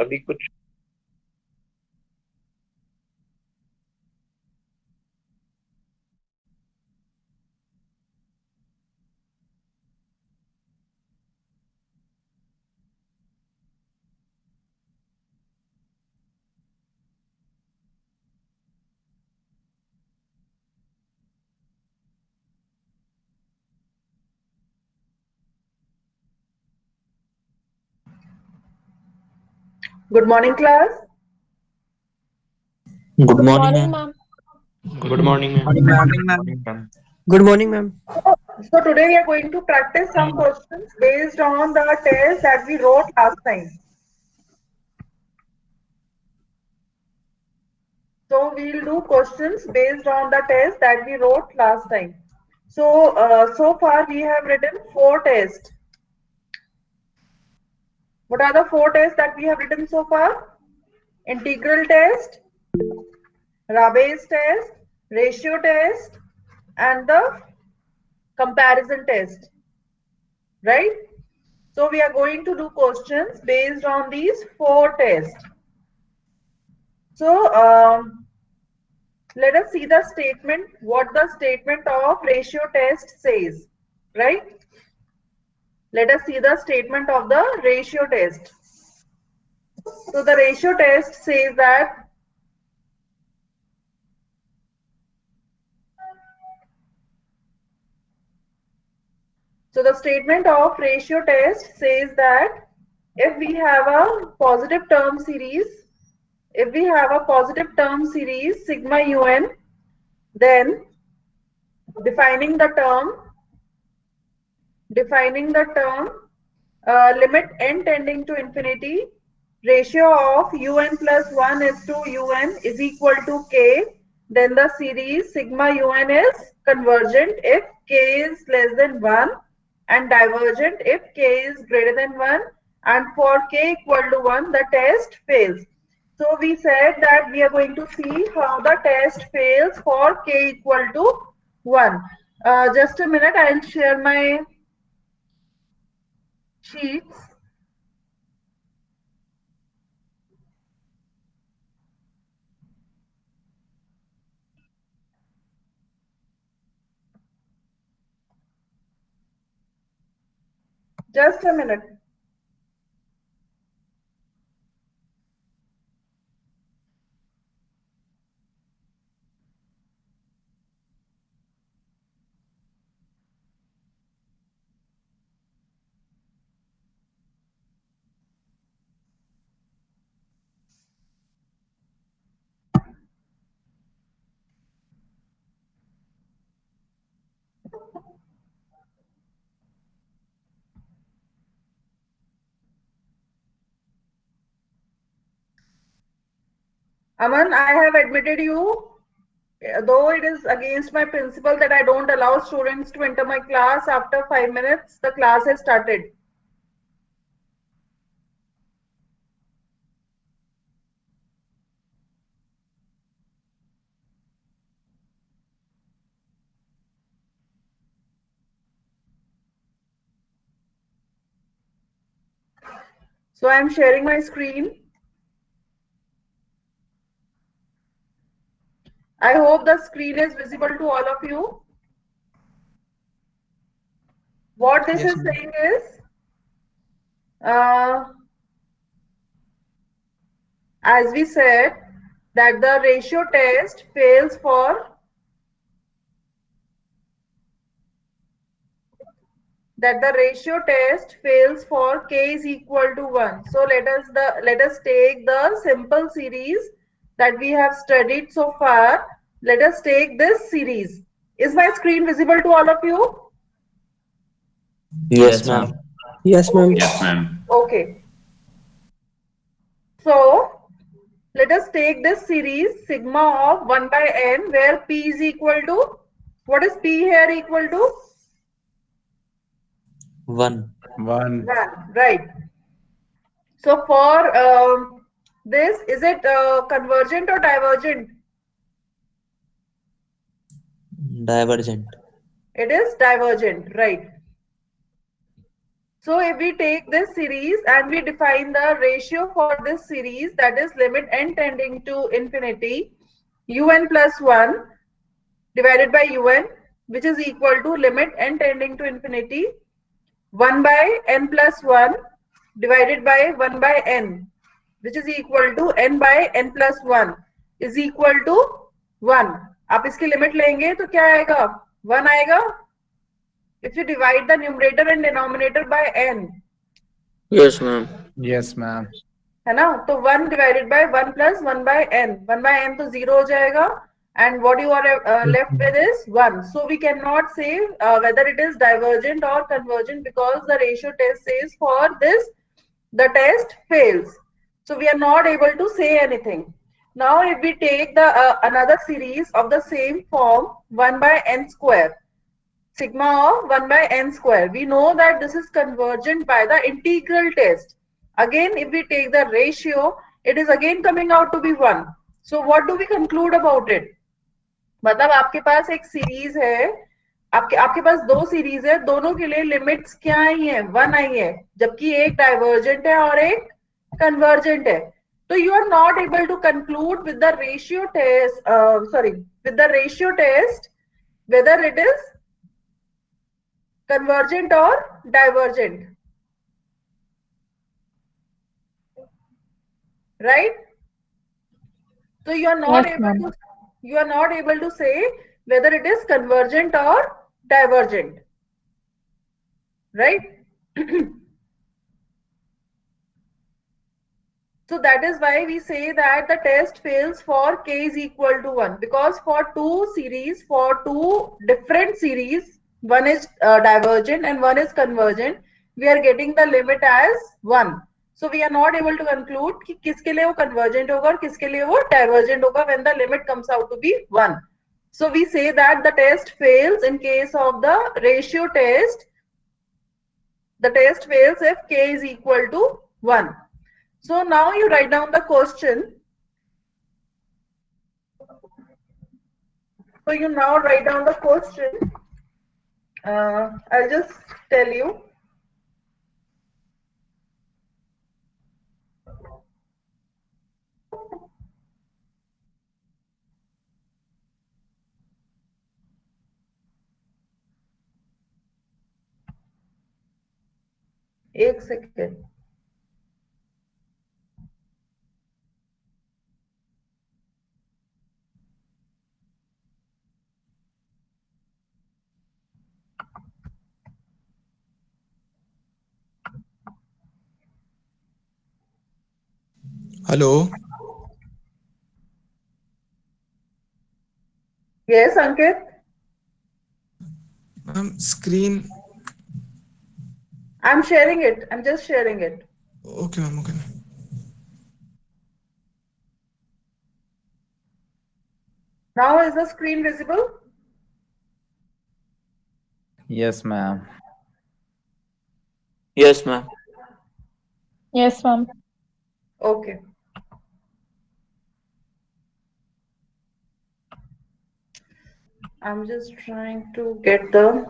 अभी कुछ Good morning, class. Good Good morning, morning, ma'am. ma'am. Good morning ma'am. Morning, ma'am. Morning, ma'am. Good morning, ma'am. So today we are going to practice some questions based on the test that we wrote last time. So we'll do questions based on the test that we wrote last time. So far we have written 4 tests. What are the 4 tests that we have written so far? Integral test, Rabe's test, ratio test, and the comparison test, right? So we are going to do questions based on these 4 tests. So let us see the statement, what the statement of ratio test says, right? Let us see the statement of the ratio test. So the ratio test says that so the statement of ratio test says that if we have a positive term series, sigma un, then defining the term limit n tending to infinity, ratio of un plus 1 is to un is equal to k, then the series sigma un is convergent if k is less than 1 and divergent if k is greater than 1, and for k equal to 1 the test fails. So we said that we are going to see how the test fails for k equal to 1. Just a minute, I'll share my sheets. Just a minute. Aman, I have admitted you, though it is against my principle that I don't allow students to enter my class after 5 minutes, the class has started. So I am sharing my screen. I hope the screen is visible to all of you. What this Yes, is ma'am. saying is, uh, as we said, that the ratio test fails for k is equal to 1. So let us take the simple series that we have studied so far. Let us take this series. Is my screen visible to all of you? Yes, Yes, ma'am. ma'am. Yes, ma'am. Okay. Yes, ma'am. Okay. So let us take this series sigma of 1 by n where p is equal to, what is p here equal to? 1. 1. 1, right. So for this, is it convergent or divergent? Divergent. It is divergent, right? So if we take this series and we define the ratio for this series, that is limit n tending to infinity, un plus 1 divided by un, which is equal to limit n tending to infinity 1 by n plus 1 divided by 1 by n, which is equal to n by n plus 1 is equal to 1. आप इसकी limit लेंगे तो क्या आएगा? 1 आएगा. If you divide the numerator and denominator by n, Yes, ma'am. Yes, ma'am. है ना, तो 1 divided by 1 plus 1 by n, 1 by n तो 0 हो जाएगा, and what you are left with is 1. So we cannot say whether it is divergent or convergent, because the ratio test says for this the test fails. So we are not able to say anything. Now if we take the another series of the same form, 1 by n square, sigma of 1 by n square, we know that this is convergent by the integral test. Again, if we take the ratio, it is again coming out to be 1. So what do we conclude about it? मतलब आपके पास एक series है, आपके आपके पास दो series है, दोनों के लिए लिमिट्स क्या आई है? 1 आई है, जबकि एक डाइवर्जेंट है और एक कन्वर्जेंट है. तो you are not able to conclude with the ratio test, sorry, with the ratio test whether it is convergent or divergent, right? So you are not Yes, able ma'am. to, you are not able to say whether it is convergent or divergent, right? So that is why we say that the test fails for k is equal to 1, because for two series, for two different series, one is divergent and one is convergent, we are getting the limit as 1. So we are not able to conclude कि किसके लिए वो convergent होगा और किसके लिए वो divergent होगा when the limit comes out to be 1. So we say that the test fails in case of the ratio test. The test fails if k is equal to 1. So now you write down the question. So you now write down the question. I'll just tell you. एक second. Hello. Yes, Ankit. Screen. I'm sharing it. I'm just sharing it. Okay, ma'am. Okay. Now is the screen visible? Yes, ma'am. Yes, ma'am. Yes, ma'am. Okay. I'm just trying to get the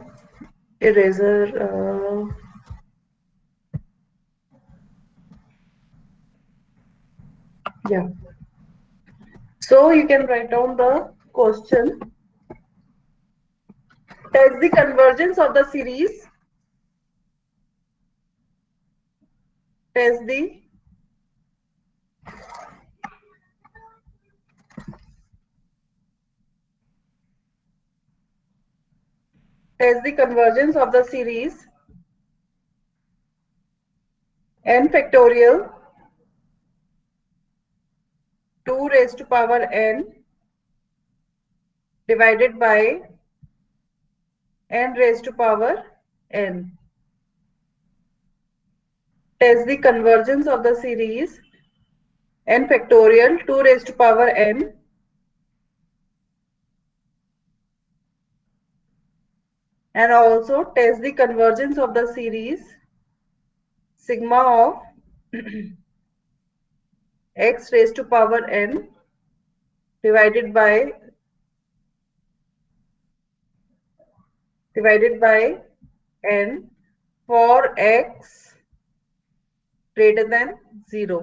eraser. Yeah. So you can write down the question. Test the convergence of the series. Test the convergence of the series n factorial 2 raised to power n divided by n raised to power n. Test the convergence of the series n factorial 2 raised to power n and also test the convergence of the series sigma of x raised to power n divided by n for x greater than 0.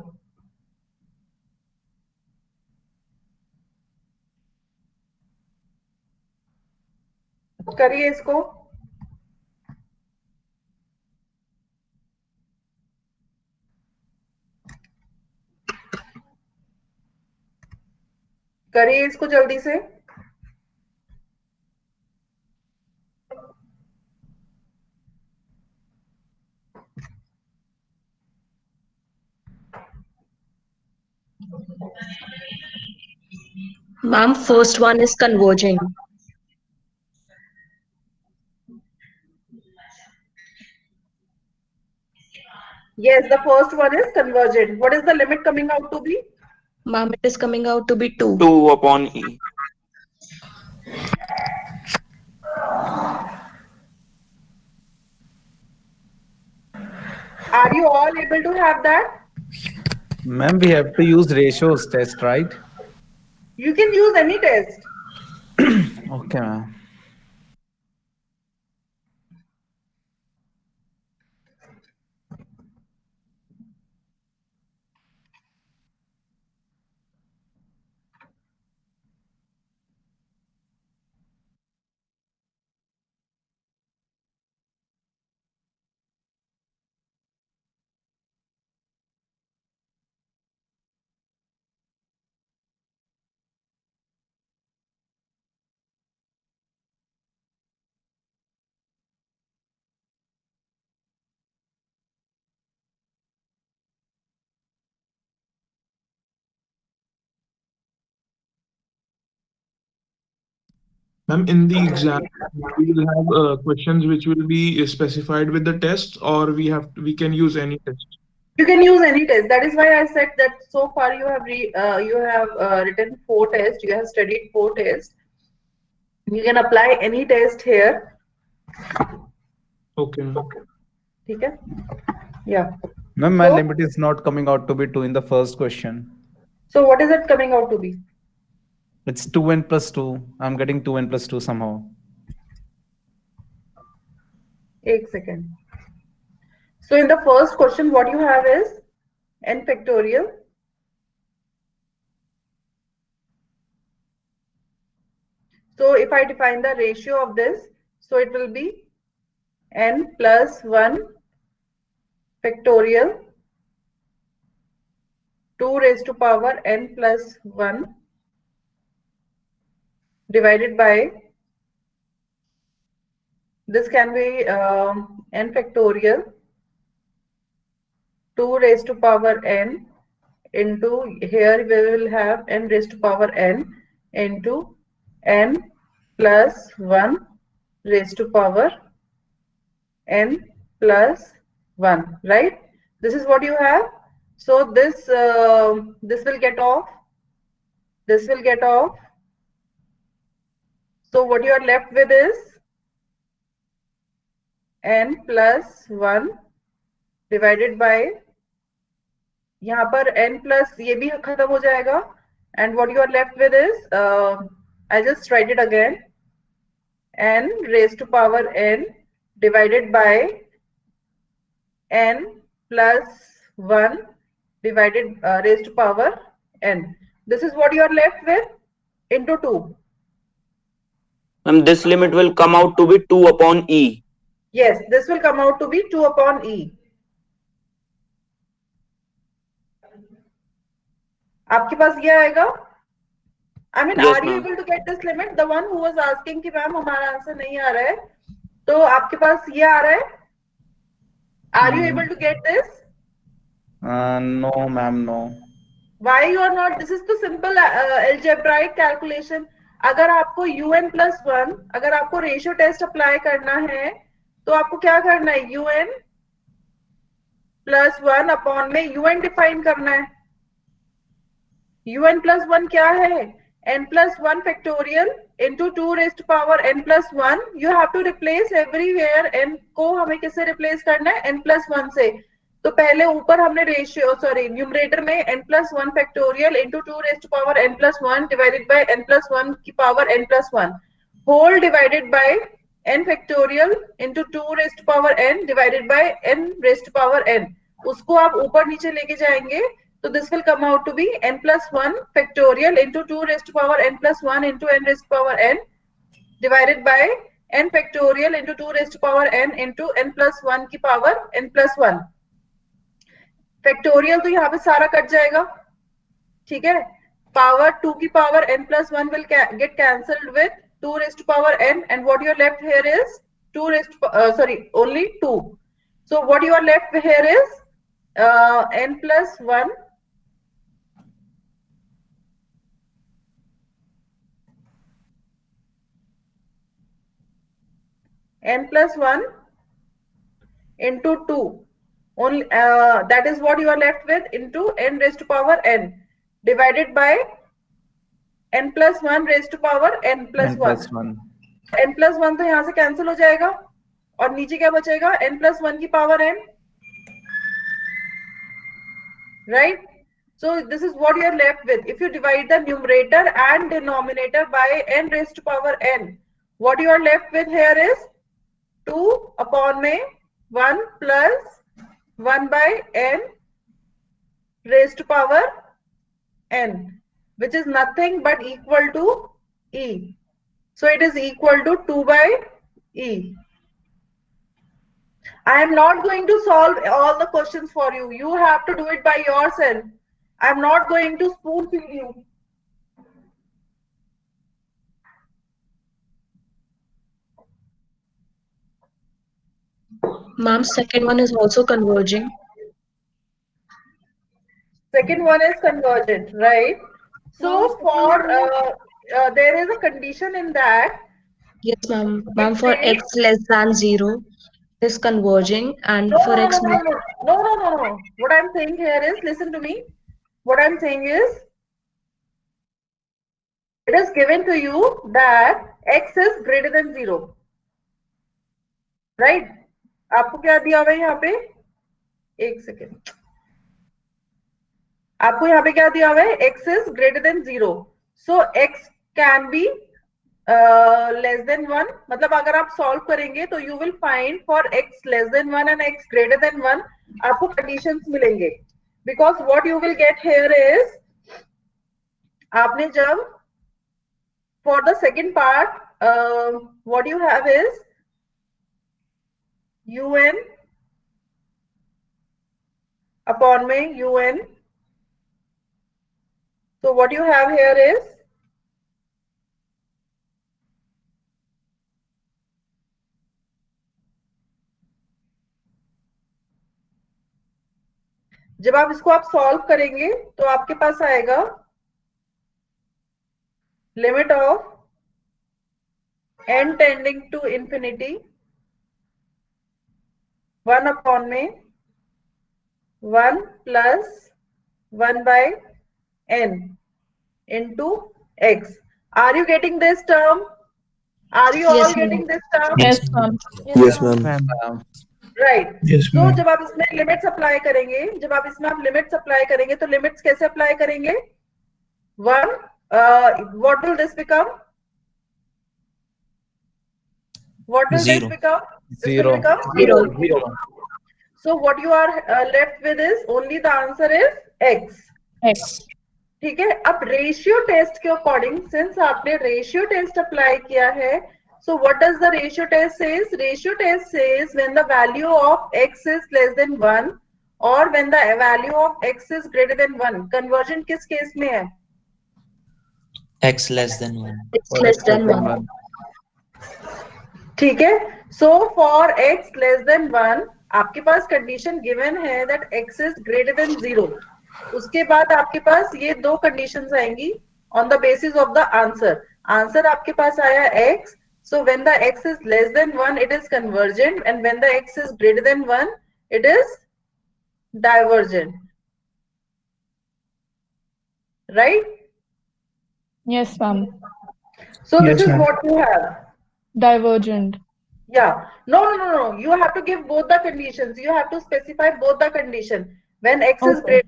करिए इसको. करिए इसको जल्दी से. Ma'am, first one is converging. Yes, the first one is convergent. What is the limit coming out to be? Ma'am, it is coming out to be 2. 2 upon E. Are you all able to have that? Ma'am, we have to use ratios test, right? You can use any test. Okay, ma'am. Ma'am, in the exam, we will have questions which will be specified with the test, or we can use any test. You can use any test. That is why I said that so far you have written 4 tests. You have studied 4 tests. You can apply any test here. Okay, ma'am. ठीक है? Yeah. Ma'am, my So- limit is not coming out to be 2 in the first question. So what is it coming out to be? It's 2n plus 2. I'm getting 2n plus 2 somehow. एक second. So in the first question, what you have is n factorial So if I define the ratio of this, so it will be n plus 1 factorial 2 raised to power n plus 1 divided by, this can be n factorial 2 raised to power n into, here we will have n raised to power n into n plus 1 raised to power n plus 1, right? This is what you have. So this will get off, this will get off. So what you are left with is n plus 1 divided by, यहाँ पर n plus ये भी खत्म हो जाएगा, and what you are left with is I just write it again, n raised to power n divided by n plus 1 divided raised to power n. This is what you are left with into 2. And this limit will come out to be 2 upon E. Yes, this will come out to be 2 upon E. आपके पास ये आएगा? I mean, Yes, are you ma'am. able to get this limit? The one who was asking कि ma'am हमारा answer नहीं आ रहा है, तो आपके पास ये आ रहा है? Are you able to get this? No, ma'am, no. Why you are not? This is तो simple algebraic calculation. अगर आपको un plus 1, अगर आपको रेशियो टेस्ट अप्लाई करना है, तो आपको क्या करना है? un plus 1 अपॉन में un डिफाइन करना है. un plus 1 क्या है? n plus 1 factorial into 2 raised to power n plus 1. You have to replace everywhere. n को हमें किससे रिप्लेस करना है? n plus 1 से. तो पहले ऊपर हमने रेशियो न्यूमरेटर में n plus 1 factorial into 2 raised to power n plus 1 divided by n plus 1 की power n plus 1 whole divided by n factorial into 2 raised to power n divided by n raised to power n. उसको आप ऊपर नीचे लेके जाएंगे तो this will come out to be n plus 1 factorial into 2 raised to power n plus 1 into n raised to power n divided by n factorial into 2 raised to power n into n plus 1 की power n plus 1. Factorial तो यहाँ पे सारा cut जाएगा, ठीक है. Power 2 की power n plus 1 will get cancelled with 2 raised to power n, and what you are left here is 2 raised to, only 2. So what you are left here is n plus 1 n plus 1 into 2 only, that is what you are left with, into n raised to power n divided by n plus 1 raised to power n plus 1. n plus 1 तो यहाँ से cancel हो जाएगा और नीचे क्या बचेगा, n plus 1 की power n, right? So this is what you are left with. If you divide the numerator and denominator by n raised to power n, what you are left with here is 2 upon में 1 plus 1 by n raised to power n, which is nothing but equal to e. So it is equal to 2 by e. I am not going to solve all the questions for you. You have to do it by yourself. I am not going to spoon feed you. Ma'am, second one is also converging. Second one is convergent, right? So for there is a condition in that. Yes, ma'am. Ma'am, for x less than 0 is converging, and No, for no, x no, no, no, no, no, no, no. What I'm saying here is, listen to me. What I'm saying is, it is given to you that x is greater than 0, right? आपको क्या दिया हुआ है यहाँ पे, एक second, आपको यहाँ पे क्या दिया हुआ है, x is greater than 0. So x can be less than 1. मतलब अगर आप सॉल्व करेंगे तो you will find for x less than 1 and x greater than 1 आपको conditions मिलेंगे. Because what you will get here is, आपने जब for the second part, what you have is un upon में un. So what you have here is जब आप इसको आप solve करेंगे तो आपके पास आएगा limit of n tending to infinity 1 upon में 1 plus 1 by n into x. Are you getting this term? Are you all Yes, ma'am. getting this term? Yes, ma'am. Yes, ma'am. Right. Yes, तो ma'am. जब आप इसमें limits apply करेंगे, जब आप इसमें आप लिमिट्स अप्लाई करेंगे तो लिमिट्स कैसे अप्लाई करेंगे, 1, what will this become, what will this Zero. become, this will Zero. become 0. So what you are left with is only the answer is x. X. ठीक है. अब रेशियो टेस्ट के according, since आपने ratio test apply किया है, so what does the ratio test says? Ratio test says when the value of x is less than 1 or when the value of x is greater than 1. Conversion किस case में है? X less than 1. X less than 1. ठीक है. So for x less than 1 आपके पास condition given है that x is greater than 0. उसके बाद आपके पास ये दो कंडीशंस आएंगी on the basis of the answer. Answer आपके पास आया x. So when the x is less than 1 it is convergent, and when the x is greater than 1 it is divergent, right? Yes, ma'am. So Yes, this is ma'am. what you have. Divergent. Yeah. No. You have to give both the conditions. You have to specify both the condition. When x is Okay.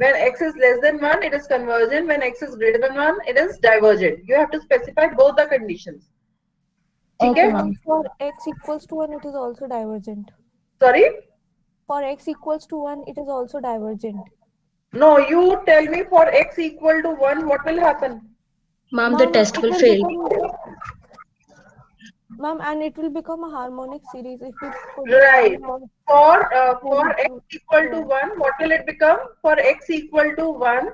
when x is less than 1, it is convergent. When x is greater than 1, it is divergent. You have to specify both the conditions. ठीक है? Okay, Ma'am, ma'am. for x equals to 1, it is also divergent. Sorry? For x equals to 1, it is also divergent. No, you tell me for x equal to 1, what will happen? Ma'am, the Ma'am, test it will will fail. become, ma'am, and it will become a harmonic series if we put the Right. value of For n x to equal to so 1, what will it become? For x equal to 1,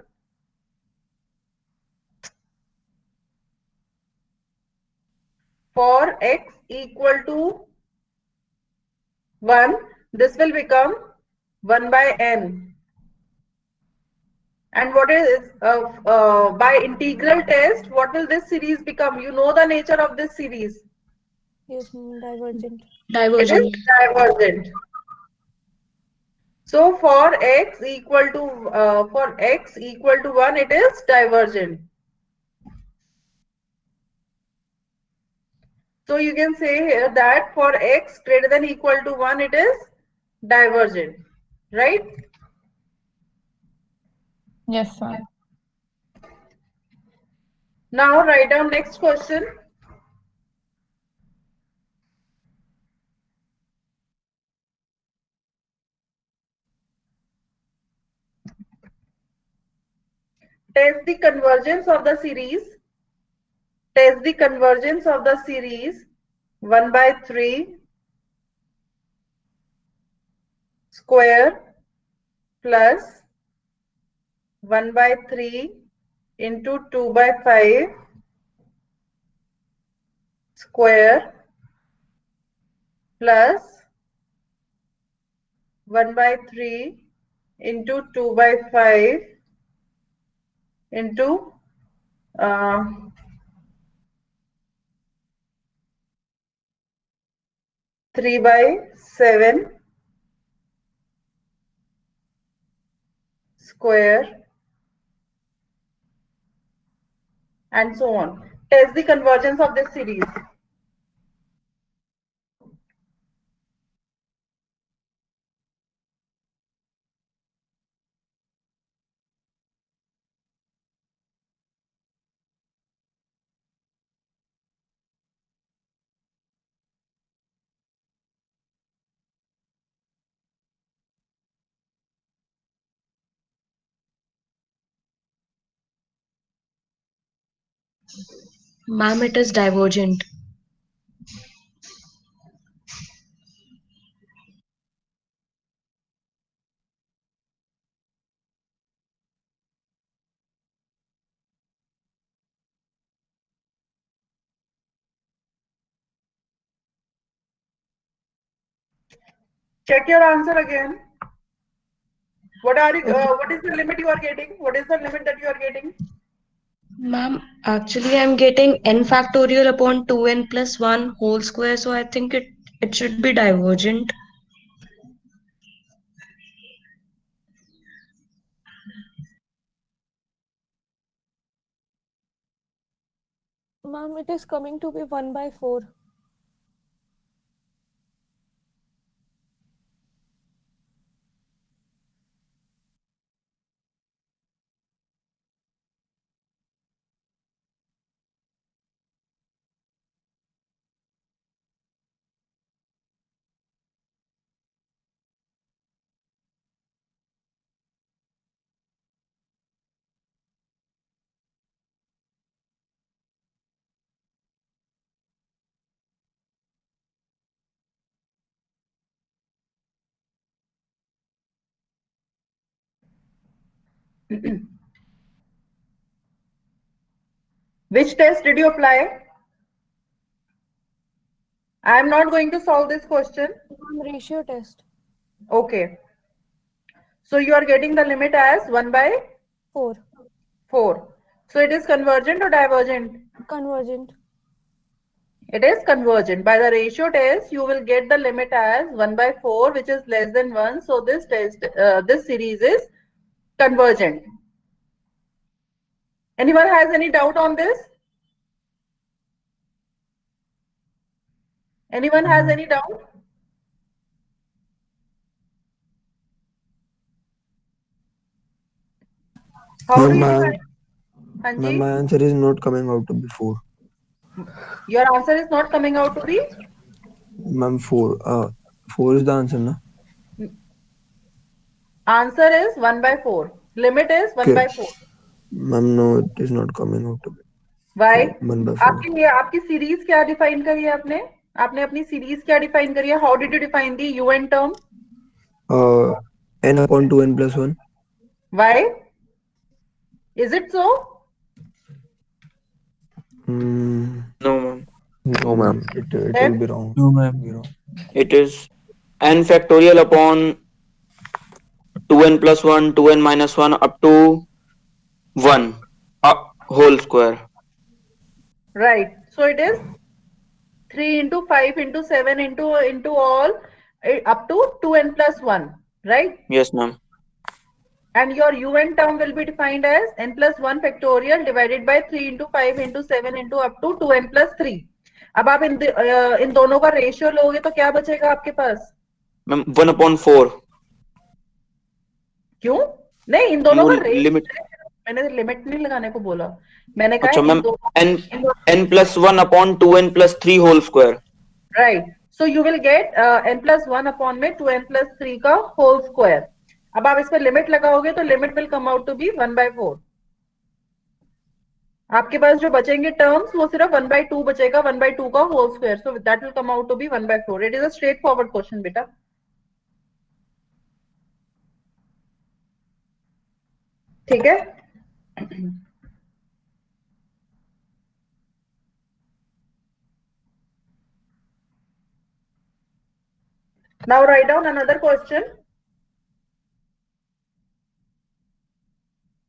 for x equal to 1, this will become 1 by n. And what is by integral test, what will this series become? You know the nature of this series. yes, divergent. It is Divergent. divergent. So for x equal to 1, it is divergent. So you can say here that for x greater than equal to 1, it is divergent, right? Yes, ma'am. Now write down next question. Test the convergence of the series. Test the convergence of the series 1 by 3 square plus 1 by 3 into 2 by 5 square plus 1 by 3 into 2 by 5 into uh, 3 by 7 square and so on. Test the convergence of this series. Ma'am, it is divergent. Check your answer again. Okay. What is the limit you are getting? What is the limit that you are getting? Ma'am, actually I'm getting n factorial upon 2n plus 1 whole square, so I think it should be divergent. Ma'am, it is coming to be 1 by 4. Which test did you apply? I am not going to solve this question. Ma'am, ratio test. Okay. So you are getting the limit as 1 by 4. 4. So it is convergent or divergent? Convergent. It is convergent. By the ratio test, you will get the limit as 1 by 4, which is less than 1. So this series is convergent. Anyone has any doubt on this? Anyone has any doubt? How do Ma'am, you my, decide? ma'am, Hanji? my answer is not coming out to be 4. Your answer is not coming out to be? Ma'am, 4. 4 is the answer, na? Answer is 1 by 4. Limit is 1 Okay. by 4. Ma'am, no, it is not coming out to be Why? 1 by 4. आपकी series क्या define करी है आपने? आपने अपनी series क्या define करी है? How did you define the UN term? N upon 2n plus 1. Why? Is it so? Hmm. No, ma'am. No, ma'am. It will Then be wrong. No, ma'am. Be wrong. It is n factorial upon 2n plus 1, 2n minus 1 up to 1 whole square. right. So it is 3 into 5 into 7 into all up to 2n plus 1, right? Yes, ma'am. And your UN term will be defined as n plus 1 factorial divided by 3 into 5 into 7 into up to 2n plus 3. अब आप इन दोनों का ratio लोगे तो क्या बचेगा आपके पास? Ma'am, 1 upon 4. क्यों? नहीं, इन दोनों वो का रेशियो, लिमिट, मैंने लिमिट नहीं लगाने को बोला, मैंने कहा अच्छा इन मैम, दोनों n n plus 1 upon 2n plus 3 whole square. Right. So you will get n plus 1 upon में 2n plus 3 का होल स्क्वायर. अब आप इस पर लिमिट लगाओगे तो limit will come out to be 1 by 4. आपके पास जो बचेंगे टर्म्स वो सिर्फ 1 by 2 बचेगा, 1 by 2 का whole square. So that will come out to be 1 by 4. It is a straightforward question बेटा. ठीक है. Now write down another question.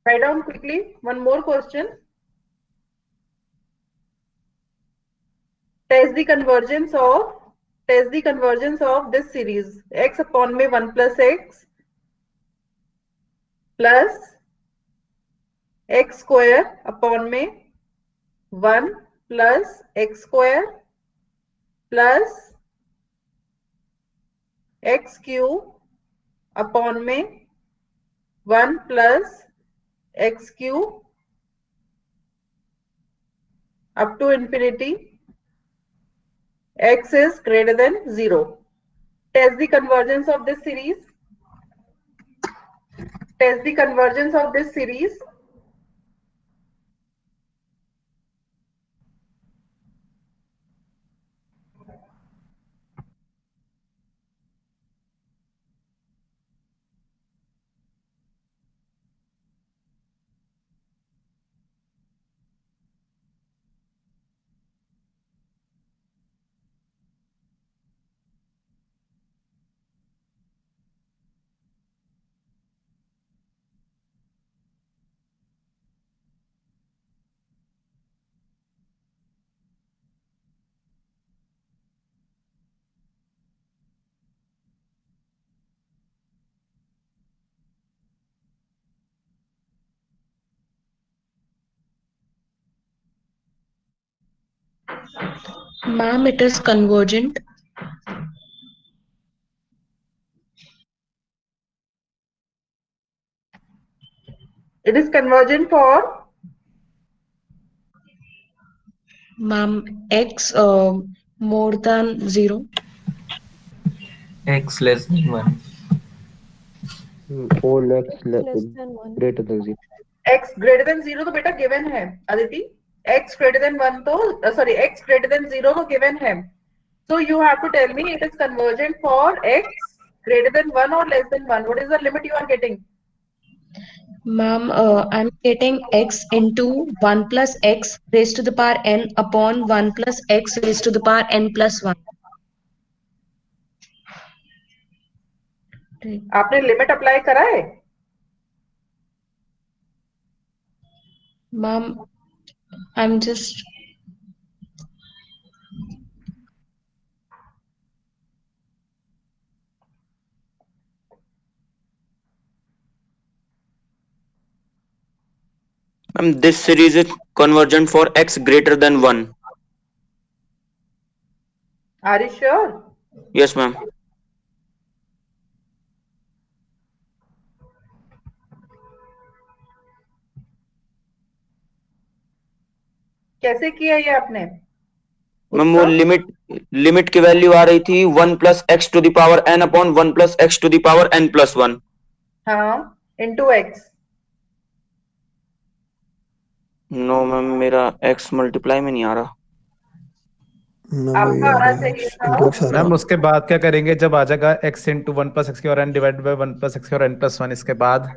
Write down quickly one more question. Test the convergence of this series x upon में 1 plus x plus x square upon में 1 plus x square plus x cube upon में 1 plus x cube up to infinity x is greater than 0. Test the convergence of this series. Test the convergence of this series. Ma'am, it is convergent. It is convergent for Ma'am, x more than 0. X less than 1. All X x less than 1. greater than 0. x greater than 0 तो बेटा given है Aditi. x greater than 1 तो sorry x greater than 0 तो given है. So you have to tell me it is convergent for x greater than 1 or less than 1. What is the limit you are getting? Ma'am, I'm getting x into 1 plus x raised to the power n upon 1 plus x raised to the power n plus 1. आपने limit apply करा है? Ma'am, I'm just Ma'am, this series is convergent for x greater than 1. Are you sure? Yes, ma'am. कैसे किया ये आपने? Ma'am वो उसका limit की वैल्यू आ रही थी 1 + x⁴ n अपॉन 1 + x⁴n+1। हाँ इंटू एक्स। नो मैम मेरा x मल्टीप्लाई में नहीं आ रहा। मैम वही आपका आ आना रहा है, चाहिए इंटू था एक्स आ रहा मैम है। उसके बाद क्या करेंगे जब आ जाएगा x into 1 + x⁴n divide by 1 + x⁴n+1 इसके बाद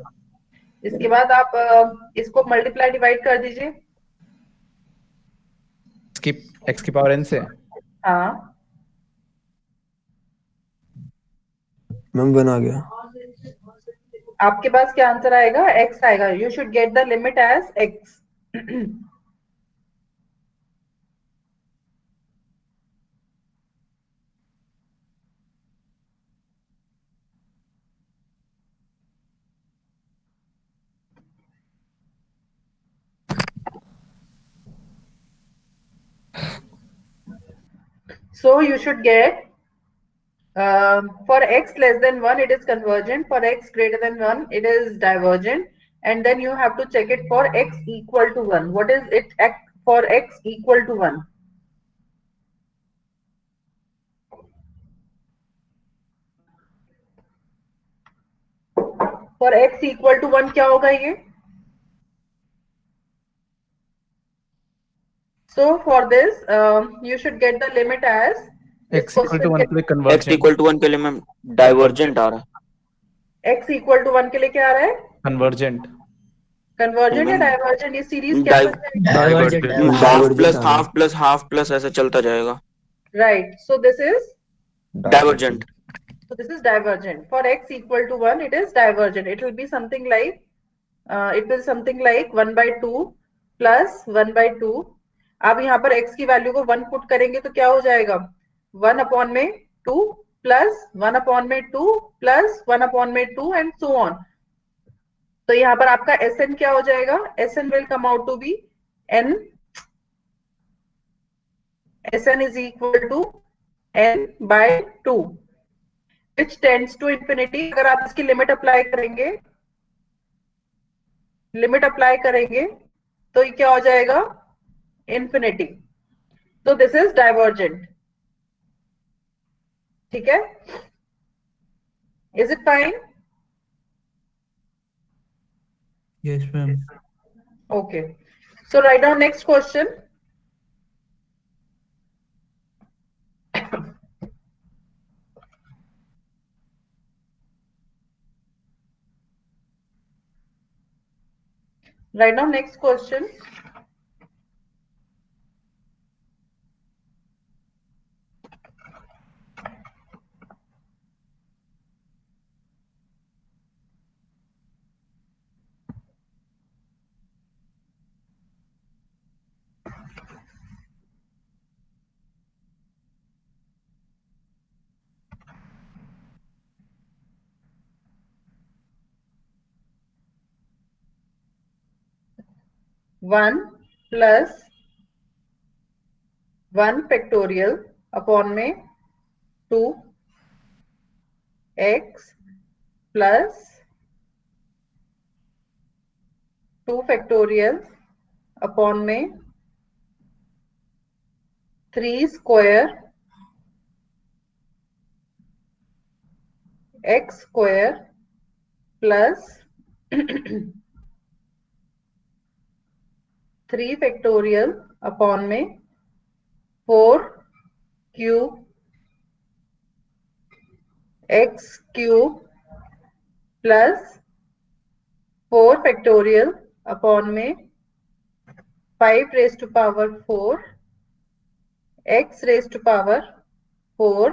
इसके बाद आप इसको मल्टीप्लाई डिवाइड कर दीजिए। इसकी x⁴n से। हाँ मैम 1 आ गया। आपके पास क्या आंसर आएगा? एक्स आएगा। You should get the limit as X. So you should get for x less than 1 it is convergent, for x greater than 1 it is divergent, and then you have to check it for x equal to 1. What is it for x equal to 1? For x equal to 1 क्या होगा ये? So for this you should get the limit as इस x = question 1 के के लिए x convergent. = 1 के लिए ma'am divergent आ रहा है। x equal to 1 के लिए क्या आ रहा है? कन्वर्जेंट। नहीं कन्वर्जेंट या मैम डाइवर्जेंट? ये सीरीज क्या डाइ बन जाएगा? Divergent, half divergent. Plus divergent आ रहा हाफ है। प्लस हाफ प्लस ऐसे चलता जाएगा। Right. So this is divergent. divergent. For x equal to 1 it is divergent. It will be something like 1 by 2 plus 1 by 2. आप यहाँ पर x की वैल्यू को 1 पुट करेंगे तो क्या हो जाएगा? 1 अपॉन में 2 प्लस 1 अपॉन में 2 प्लस 1 अपॉन में 2 एंड सो ऑन। तो यहाँ पर आपका Sn क्या हो जाएगा? Sn will come out to be n. Sn is equal to n by 2 which tends to infinity. अगर आप इसकी लिमिट अप्लाई करेंगे तो ये क्या हो जाएगा? इंफिनिटी। तो दिस इज डाइवर्जेंट। ठीक है? Is it fine? Yes, ma'am. Okay, so write down next question. Write down next question. 1 plus 1 factorial upon में 2 एक्स प्लस 2 फैक्टोरियल अपॉन में 3 square X square plus 3 factorial upon में 4 cube X cube plus 4 factorial upon में 5 raise to power 4 X raise to power 4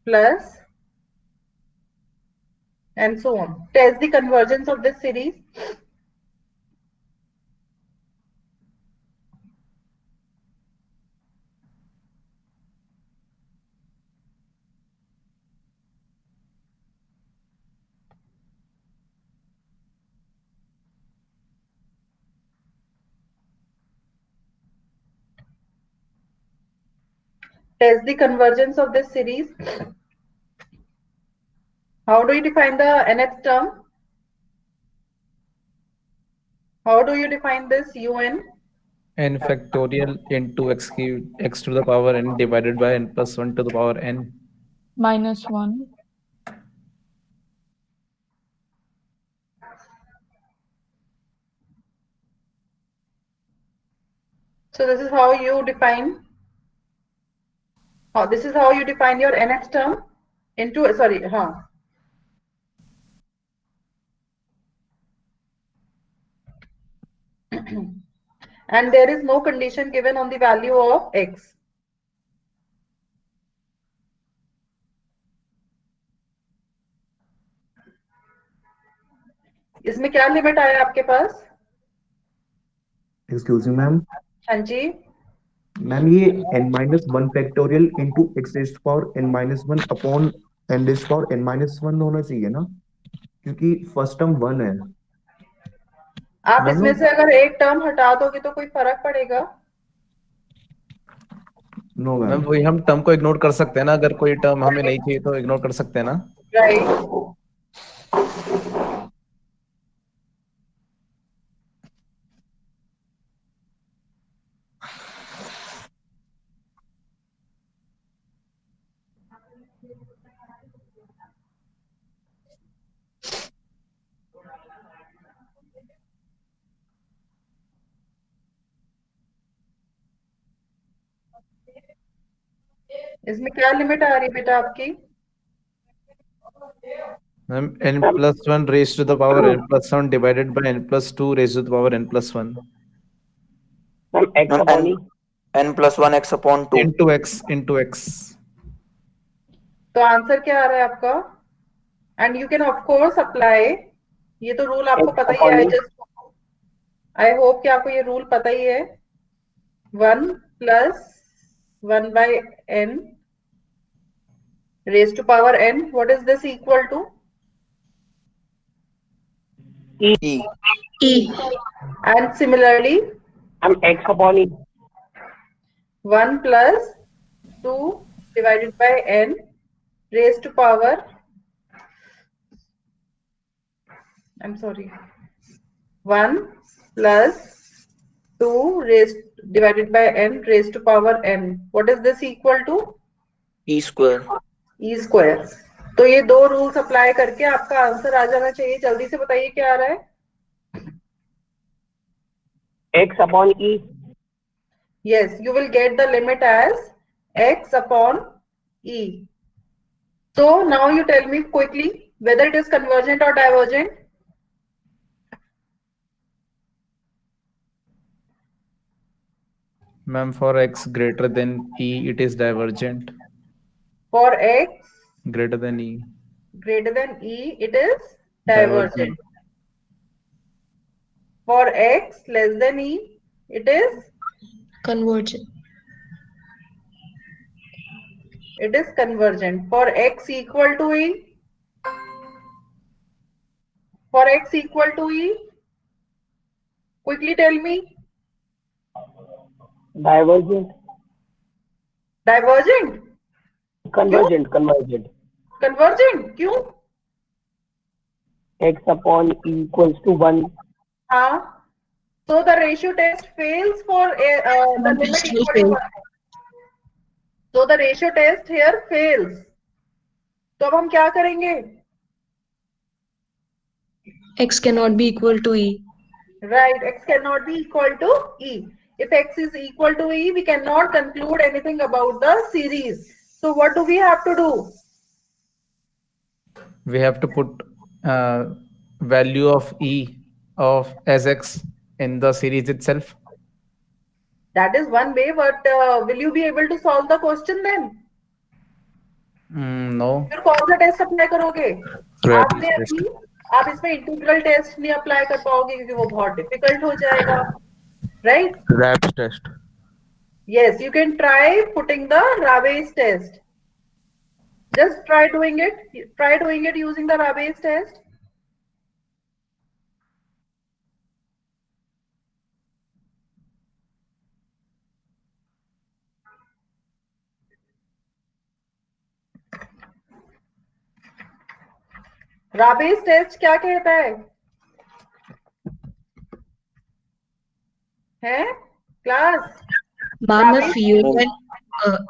plus and so on. Test the convergence of this series. Test the convergence of this series. How do you define the nth term? How do you define this un? n factorial into x cubed x to the power n divided by n plus 1 to the power n. -1. So this is how you define. This is how you define your nth term into sorry. And there is no condition given on the value of x. इसमें क्या limit आया आपके पास? Excuse me ma'am. हाँ जी ma'am ये n-1 factorial into X raise power n-1 upon n raise power n-1 होना चाहिए ना, क्योंकि फर्स्ट टर्म 1 है। आप मैम इसमें से अगर एक टर्म हटा दोगे तो कोई फर्क पड़ेगा? No ma'am ma'am. वही हम टर्म को इग्नोर कर सकते हैं ना, अगर कोई टर्म हमें नहीं चाहिए तो इग्नोर कर सकते हैं ना। राइट। इसमें क्या लिमिट आ रही है बेटा आपकी? Ma'am n plus 1 raised to the power n plus 1 divided by n plus 2 raised to the power n plus 1 ma'am n plus 1 x upon 2 into x। तो आंसर क्या आ रहा है आपका? And you can of course apply, ये तो rule आपको पता ही है, जस्ट आई होप कि आपको ये रूल पता ही है। 1 plus 1 by n raised to power n, what is this equal to? e E. And similarly x upon e 1 plus 2 divided by n raised to power, I'm sorry, 1 plus 2 raised divided by n raised to power n, what is this equal to? e square। e square। तो ये दो rules apply करके आपका answer आ जाना चाहिए। जल्दी से बताइए क्या आ रहा है? x upon e Yes, you will get the limit as x upon e. So now you tell me quickly whether it is convergent or divergent. Ma'am for x greater than e it is divergent। For x greater than e greater than e, it is divergent. divergent। For x less than e, it is Convergent. convergent. For x equal to e, for x equal to e, quickly tell me. divergent Divergent? convergent Convergent? क्यों? x upon e equals to 1 हाँ. So the ratio test fails for the limit Test will equal to fail. 1. So the ratio test here fails. तो अब हम क्या करेंगे? X cannot be equal to E. Right, x cannot be equal to e. If x is equal to e, we cannot conclude anything about the series. So what do we have to do? we have to put value of e of as x in the series itself। That is one way, but will you be able to solve the question then? no। फिर कौन सा test apply करोगे? आपने Rabbit अभी test। आप इसमें integral test नहीं apply कर पाओगे क्योंकि वो बहुत डिफिकल्ट हो जाएगा, right? Rabbit test। Yes, you can try putting the Rabe's test. Just try doing it. Try doing it using the Rabe's test. Raabe's test क्या कहता है? हैं? Class. Ma'am, if Ravi? un,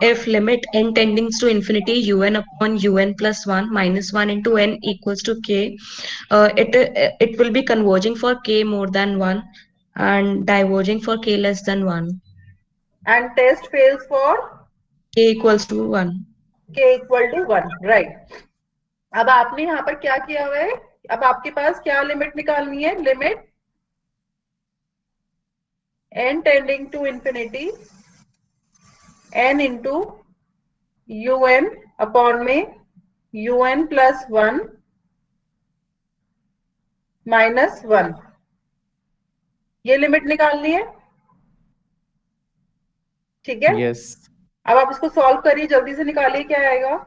if limit n tending to infinity un upon un plus 1 minus 1 into n equals to k, it will be converging for k more than 1 and diverging for k less than 1. And test fails for K equals to 1. k equal to 1. Right. अब आपने यहाँ पर क्या किया हुआ है? अब आपके पास क्या लिमिट निकालनी है? Limit n tending to infinity n into un upon में un plus 1 minus 1, ये लिमिट निकालनी है. ठीक है. Yes. अब आप इसको सॉल्व करिए, जल्दी से निकालिए क्या आएगा.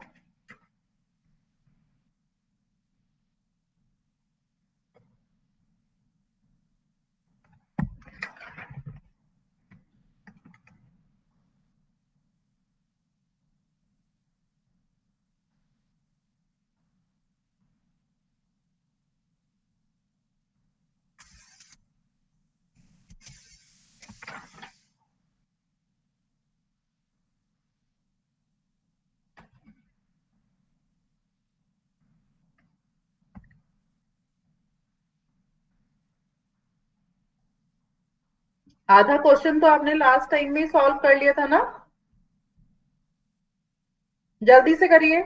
आधा क्वेश्चन तो आपने लास्ट टाइम में सॉल्व कर लिया था ना. जल्दी से करिए.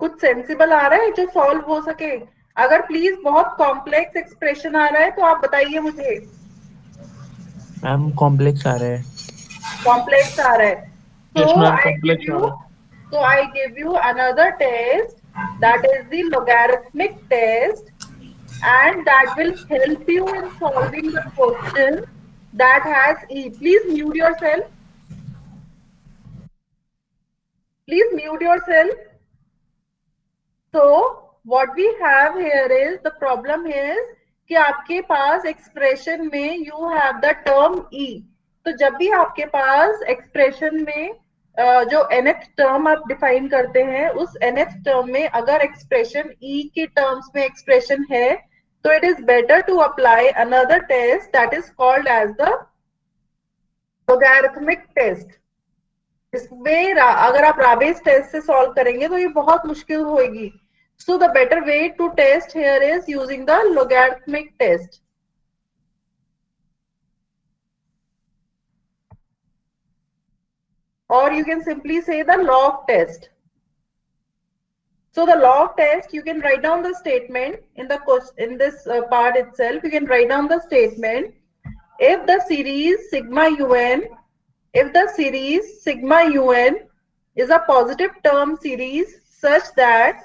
कुछ सेंसिबल आ रहा है जो सॉल्व हो सके. अगर प्लीज बहुत कॉम्प्लेक्स एक्सप्रेशन आ रहा है तो आप बताइए मुझे. मैम कॉम्प्लेक्स आ रहा है. कॉम्प्लेक्स आ रहा है. Yes, So ma'am. I give Complex you, are. another test, that is the logarithmic test, and that will help you in solving the question that has E. Please mute yourself. Please mute yourself. So what we have here is, the problem is कि आपके पास expression में you have the term E. तो जब भी आपके पास expression में जो nth term आप डिफाइन करते हैं, उस nth टर्म में अगर एक्सप्रेशन E के टर्म्स में एक्सप्रेशन है, तो it is better to apply another test that is called as the logarithmic test. इसमें अगर आप राबेज टेस्ट से सॉल्व करेंगे तो ये बहुत मुश्किल होगी. So the better way to test here is using the logarithmic test, or you can simply say the log test. So the log test, you can write down the statement in this part itself. You can write down the statement: if the series sigma un, is a positive term series such that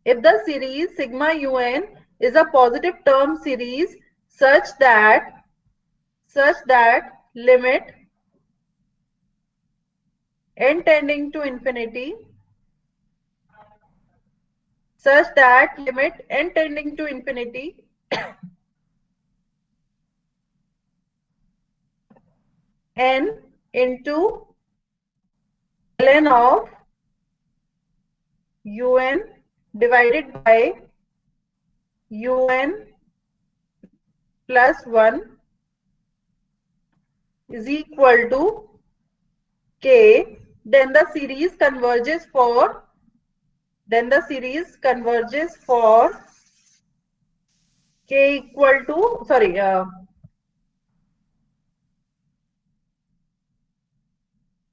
if the series sigma un is a positive term series such that limit n tending to infinity n into ln of un divided by un plus 1 is equal to k, then the series converges for k equal to,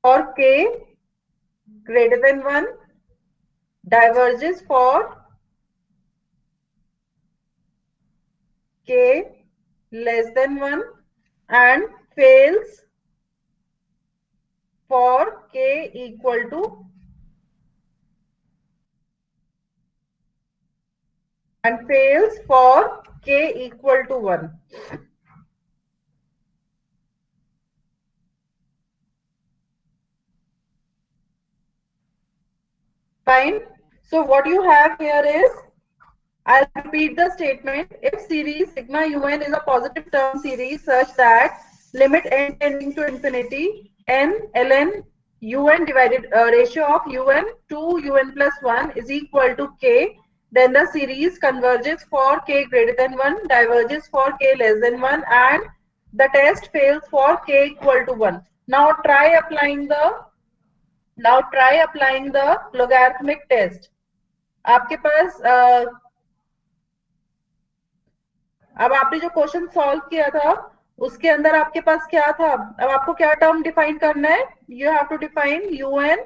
for k greater than 1, diverges for k less than 1, and fails for k equal to 1. Fine. So what you have here is, I'll repeat the statement. If series sigma un is a positive term series such that limit n tending to infinity n ln un divided ratio of un to un plus 1 is equal to k, then the series converges for k greater than 1, diverges for k less than 1, and the test fails for k equal to 1. Now try applying the logarithmic test. आपके पास अब आपने जो question solve किया था उसके अंदर आपके पास क्या था? अब आपको क्या टर्म डिफाइन करना है? You have to define un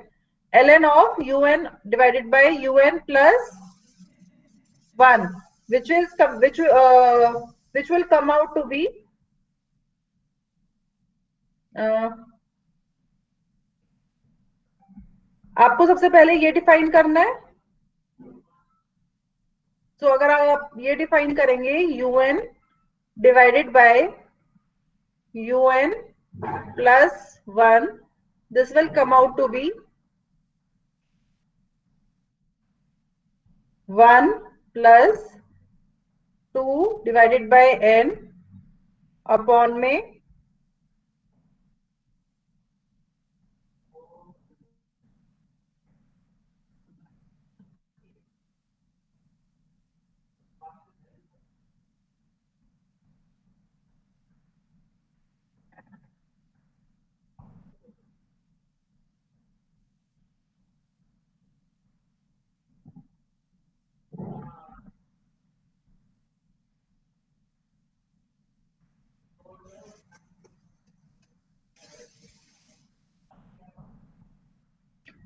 ln of un divided by un plus 1, which is which will come out to be आपको सबसे पहले ये डिफाइन करना है. तो अगर आप ये डिफाइन करेंगे un divided by un plus 1, this will come out to be 1 plus 2 divided by n upon में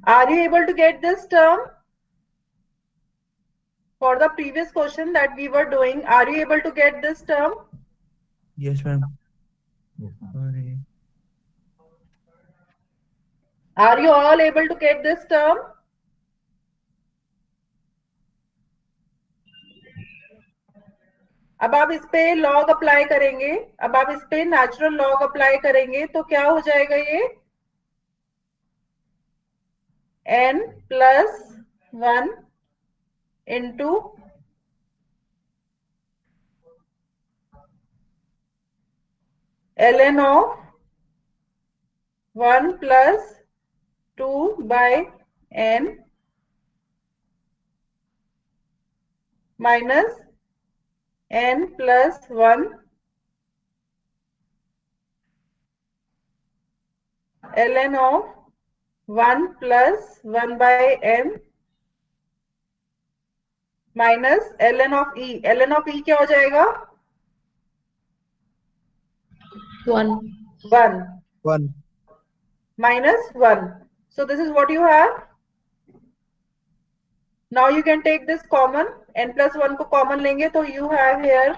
Are you able to get this term? For the previous question that we were doing, are you able to get this term? Yes, ma'am. Sorry. Are you all able to get this term? अब आप इस पे log apply करेंगे, अब आप इस पे natural log apply करेंगे तो क्या हो जाएगा? ये n plus 1 into ln of 1 plus 2 by n minus n plus 1 ln of 1 plus 1 by n minus ln of e. ln of e क्या हो जाएगा? 1. 1 1. minus 1. So this is what you have. Now you can take this common, n plus 1 को common लेंगे तो you have here,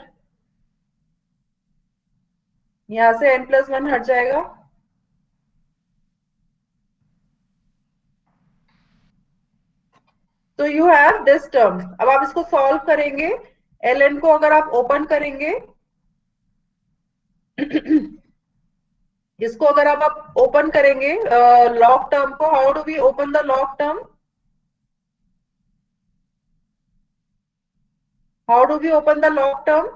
यहाँ से n plus 1 हट जाएगा. तो you have this term. अब आप इसको solve करेंगे. ln को अगर आप open करेंगे इसको अगर आप ओपन करेंगे log term को, how do we open the log term? How do we open the log term?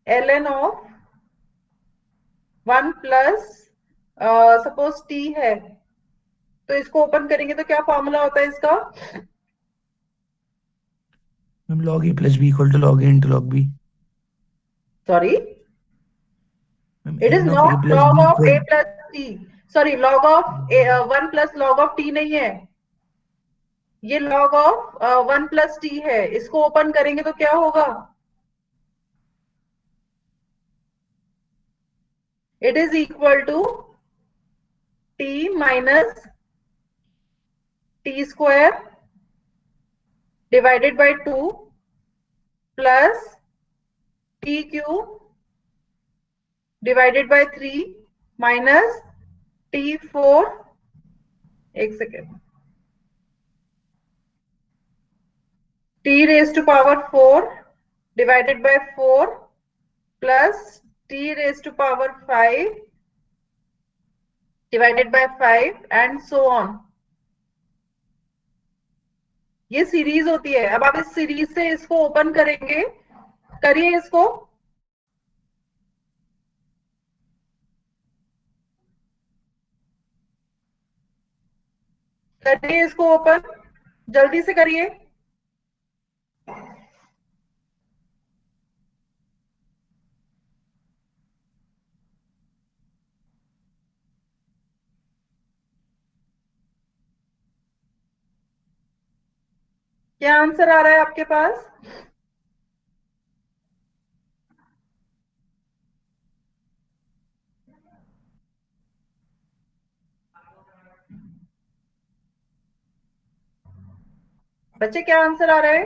ln of 1 plus suppose t है तो इसको ओपन करेंगे तो क्या फॉर्मूला होता है इसका? Ma'am, log A plus B equal to log A into log B. Sorry, Ma'am, it is ln of A not plus log B of equal. a plus t. Sorry, log of 1 plus log of t नहीं है, ये log of 1 plus t है. इसको open करेंगे तो क्या होगा? It is equal to t minus t square divided by 2 plus t cube divided by 3 minus t4, एक second, t raised to power 4 divided by 4 plus t raised to power 5 divided by 5 and so on. ये series होती है. अब आप इस series से इसको open करेंगे. करिए इसको. करिए इसको ओपन. जल्दी से करिए. क्या आंसर आ रहा है आपके पास? बच्चे क्या आंसर आ रहा है?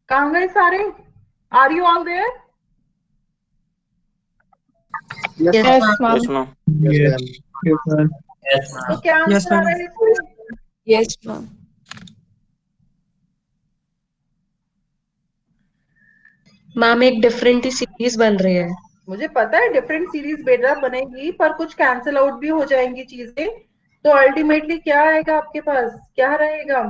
कहां गए सारे? Are you all there? Yes, Yes, ma'am. Yes, ma'am. ma'am. Yes. Yes, ma'am. तो क्या Yes, आंसर आ ma'am. रहा है इसमें? Yes, ma'am. मैम एक डिफरेंट ही सीरीज बन रही है. मुझे पता है डिफरेंट सीरीज बेटा बनेगी, पर कुछ कैंसिल आउट भी हो जाएंगी चीजें. तो अल्टीमेटली क्या आएगा आपके पास? क्या रहेगा?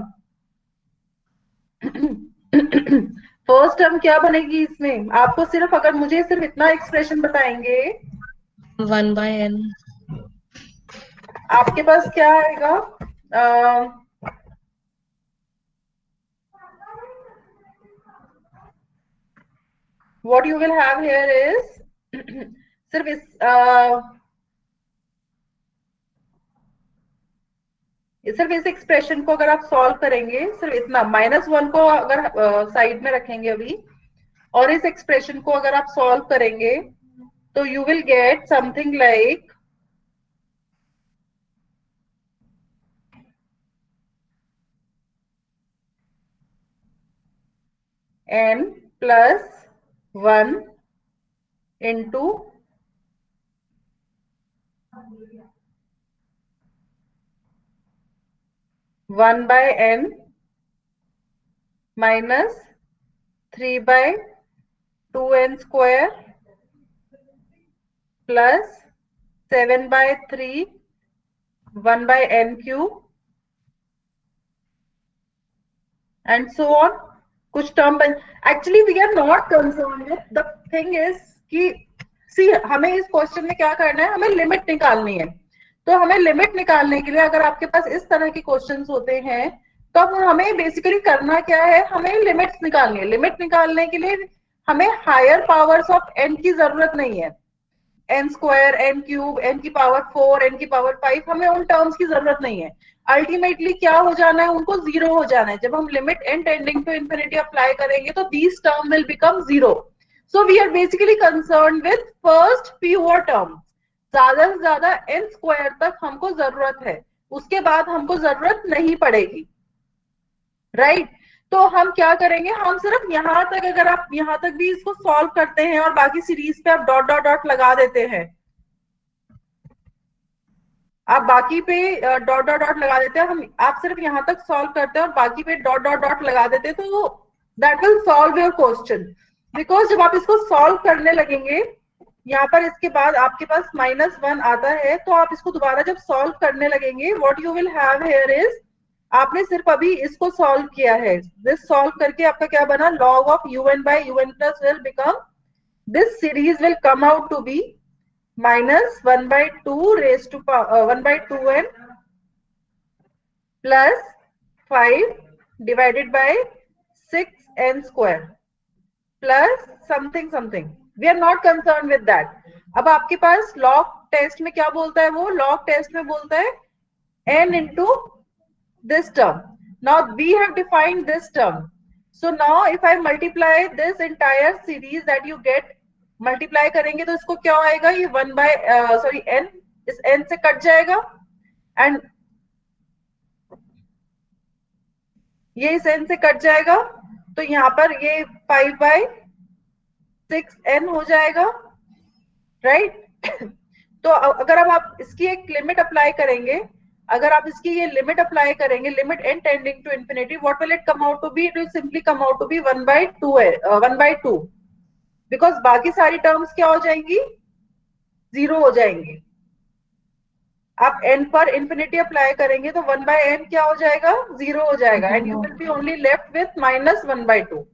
फर्स्ट टर्म क्या बनेगी इसमें? आपको सिर्फ, अगर मुझे सिर्फ इतना एक्सप्रेशन बताएंगे, 1/n. आपके पास क्या आएगा? what you will have here is सिर्फ इस एक्सप्रेशन को अगर आप सॉल्व करेंगे, सिर्फ इतना -1 को अगर साइड में रखेंगे अभी, और इस एक्सप्रेशन को अगर आप सॉल्व करेंगे, तो you will get something like n plus 1 into 1 by n minus 3 by 2n square plus 7 by 3 1 by n cube and so on. कुछ टर्म बन. Actually we are not concern with. The thing is कि see, हमें इस question में क्या करना है? हमें लिमिट निकालनी है. तो हमें लिमिट निकालने के लिए अगर आपके पास इस तरह के क्वेश्चंस होते हैं, तो अब हमें बेसिकली करना क्या है? हमें लिमिट्स निकालनी है. लिमिट निकालने के लिए हमें हायर पावर्स ऑफ n की जरूरत नहीं है. N square, n cube, n की पावर 4, एन की पावर 5, हमें उन टर्म्स की जरूरत नहीं है. अल्टीमेटली क्या हो जाना है? उनको जीरो हो जाना है. जब हम limit n tending to infinity apply करेंगे, तो these term will become zero. So we are basically concern with first pure term. ज्यादा से ज्यादा एन स्क्वायर तक हमको जरूरत है, उसके बाद हमको जरूरत नहीं पड़ेगी. राइट? तो हम क्या करेंगे? हम सिर्फ यहां तक, अगर आप यहां तक भी इसको सॉल्व करते हैं और बाकी सीरीज पे आप डॉट डॉट डॉट लगा देते हैं, आप बाकी पे डॉट डॉट डॉट लगा देते हैं, हम आप सिर्फ यहां तक सॉल्व करते हैं और बाकी पे डॉट डॉट डॉट लगा देते हैं, तो that will solve your question. Because जब आप इसको सॉल्व करने लगेंगे, यहाँ पर इसके बाद आपके पास -1 आता है, तो आप इसको दोबारा जब सॉल्व करने लगेंगे, what you will have here is, आपने सिर्फ अभी इसको सॉल्व किया है. दिस सॉल्व करके आपका क्या बना? log of un by un plus will become, this series will come out to be -1/2 raised to 1/2n plus 5 divided by 6n square plus something something. We are not concerned with that. अब आपके पास log test में क्या बोलता है? वो log test में बोलता है n into this term. Now we have defined this term. So now if I multiply this entire series that you get, multiply करेंगे तो इसको क्या आएगा? ये 1 by n, इस n से कट जाएगा, एंड ये इस n से कट जाएगा, तो यहाँ पर ये 5/6n हो जाएगा. राइट? तो अगर अब आप इसकी एक लिमिट अप्लाई करेंगे, अगर आप इसकी ये लिमिट अप्लाई करेंगे, limit n tending to infinity, what will it come out to be? It will simply come out to be 1/2. Because बाकी सारी टर्म्स क्या हो जाएंगी, 0 हो जाएंगी। आप n पर इंफिनिटी अप्लाई करेंगे तो 1/n क्या हो जाएगा, 0 हो जाएगा, and you will be only left with -1/2।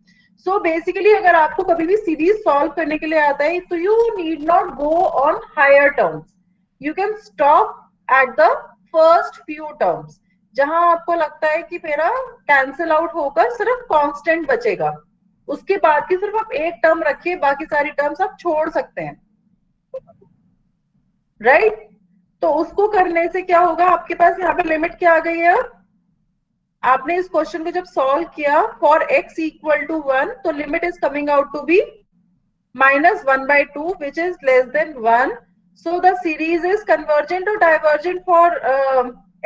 So basically अगर आपको कभी भी सीरीज सॉल्व करने के लिए आता है तो you need not go on higher terms, you can stop at the first few terms, जहां आपको लगता है कि मेरा कैंसिल आउट होकर सिर्फ कांस्टेंट बचेगा, उसके बाद की सिर्फ आप एक टर्म रखिए, बाकी सारी टर्म्स आप छोड़ सकते हैं, राइट? तो उसको करने से क्या होगा, आपके पास यहाँ पे लिमिट क्या आ गई है, आपने इस क्वेश्चन को जब सॉल्व किया फॉर x इक्वल टू 1, तो limit is coming out to be -1/2 which is less than 1. So the series is convergent or divergent for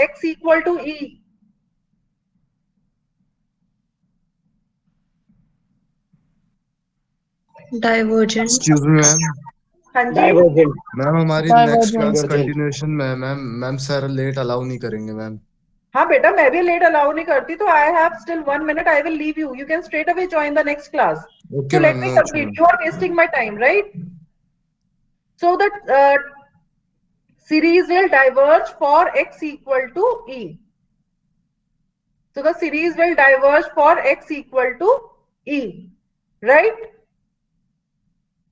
x equal to e? Divergent. Excuse me ma'am. हाँ जी, divergent. Ma'am हमारी next class Divergent. Continuation में है ma'am. Ma'am sir late allow नहीं करेंगे ma'am. हाँ बेटा, मैं भी लेट अलाउ नहीं करती, तो I have still 1 minute, I will leave you, you can straight away join the next class. Okay So ma'am, let me know issue complete, मैम। you are wasting my time, right? So that series will diverge for x equal to e. So the series will diverge for x equal to e, right?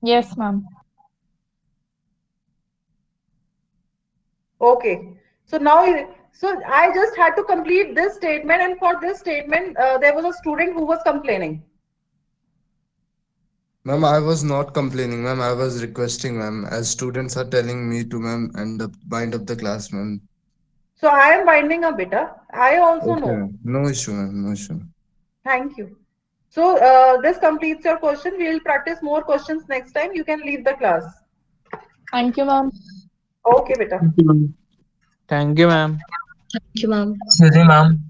Yes, ma'am. Okay. So now, so I just had to complete this statement, and for this statement, there was a student who was complaining. Ma'am, I was not complaining, ma'am. I was requesting, ma'am, as students are telling me to, ma'am, bind up the class, ma'am. So I am winding up, beta. I also Okay, know. ma'am. No issue, ma'am. No issue. Thank you. So this completes your question. We will practice more questions next time. You can leave the class. Thank you, ma'am. Okay, beta. Thank you, ma'am. Thank you, ma'am. Thank you, ma'am. Excuse me, ma'am.